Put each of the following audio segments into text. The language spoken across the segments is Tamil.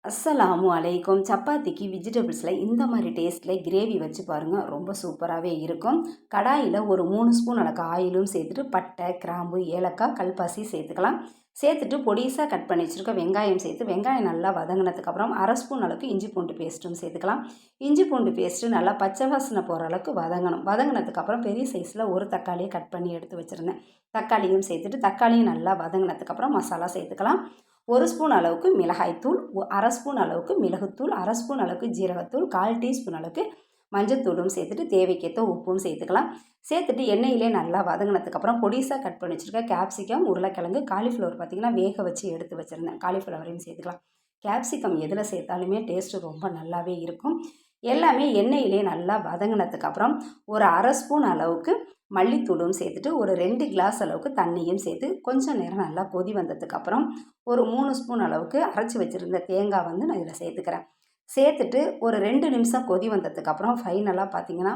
அஸ்ஸலாமு அலைக்கும். சப்பாத்திக்கு வெஜிடபிள்ஸில் இந்த மாதிரி டேஸ்ட்டில் கிரேவி வச்சு பாருங்கள், ரொம்ப சூப்பராகவே இருக்கும். கடாயில் ஒரு 3 ஸ்பூன் அளவுக்கு ஆயிலும் சேர்த்துட்டு பட்டை, கிராம்பு, ஏலக்காய், கல்பாசி சேர்த்துக்கலாம். சேர்த்துட்டு பொடிசாக கட் பண்ணி வச்சுருக்க வெங்காயம் சேர்த்து வெங்காயம் நல்லா வதங்கினதுக்கப்புறம் அரை ஸ்பூன் அளவுக்கு இஞ்சி பூண்டு பேஸ்ட்டும் சேர்த்துக்கலாம். இஞ்சி பூண்டு பேஸ்ட்டு நல்லா பச்சை வாசனை போகிற அளவுக்கு வதங்கணும். வதங்கினதுக்கப்புறம் பெரிய சைஸில் ஒரு தக்காளியை கட் பண்ணி எடுத்து வச்சுருந்தேன். தக்காளியும் சேர்த்துட்டு தக்காளியும் நல்லா வதங்கினதுக்கப்புறம் மசாலா சேர்த்துக்கலாம். 1 ஸ்பூன் அளவுக்கு மிளகாய்த்தூள், அரை ஸ்பூன் அளவுக்கு மிளகுத்தூள், அரை ஸ்பூன் அளவுக்கு ஜீரகத்தூள், 1/4 டீஸ்பூன் அளவுக்கு மஞ்சத்தூளும் சேர்த்துட்டு தேவைக்கேற்ற உப்பும் சேர்த்துக்கலாம். சேர்த்துட்டு எண்ணெயிலே நல்லா வதங்கினதுக்கப்புறம் பொடிசாக கட் பண்ணி வச்சுருக்க கேப்சிகம், உருளைக்கிழங்கு, காலிஃப்ளவர் பார்த்திங்கன்னா வேக வச்சு எடுத்து வச்சுருந்தேன். காலிஃப்ளவரையும் சேர்த்துக்கலாம். கேப்சிகம் எதில் சேர்த்தாலுமே டேஸ்ட்டு ரொம்ப நல்லாவே இருக்கும். எல்லாமே எண்ணெயிலே நல்லா வதங்கினதுக்கப்புறம் ஒரு அரை ஸ்பூன் அளவுக்கு மல்லித்தூளும் சேர்த்துட்டு ஒரு 2 கிளாஸ் அளவுக்கு தண்ணியும் சேர்த்து கொஞ்சம் நேரம் நல்லா கொதி வந்ததுக்கப்புறம் ஒரு 3 ஸ்பூன் அளவுக்கு அரைச்சி வச்சுருந்த தேங்காய் நான் இதில் சேர்த்துக்கிறேன். சேர்த்துட்டு ஒரு 2 நிமிஷம் கொதி வந்ததுக்கப்புறம் ஃபைனலாக பார்த்திங்கன்னா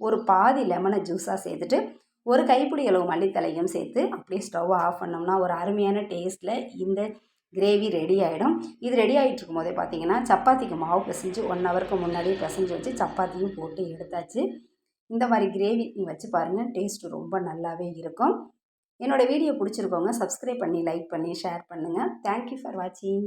ஒரு பாதி லெமனை ஜூஸாக சேர்த்துட்டு ஒரு கைப்பிடி அளவு மல்லித்தலையும் சேர்த்து அப்படியே ஸ்டவ் ஆஃப் பண்ணோம்னா ஒரு அருமையான டேஸ்ட்டில் இந்த கிரேவி ரெடி ஆகிடும். இது ரெடி ஆகிட்டு இருக்கும் போதே பார்த்திங்கன்னா சப்பாத்திக்கு மாவு பிசைஞ்சு 1 ஹவருக்கு முன்னாடியே பிசைஞ்சு வச்சு சப்பாத்தியும் போட்டு எடுத்தாச்சு. இந்த மாதிரி கிரேவி நீங்கள் வச்சு பாருங்கள், டேஸ்ட்டு ரொம்ப நல்லாவே இருக்கும். என்னோடய வீடியோ பிடிச்சிருக்கோங்க சப்ஸ்கிரைப் பண்ணி, லைக் பண்ணி, ஷேர் பண்ணுங்கள். தேங்க்யூ ஃபார் வாட்சிங்.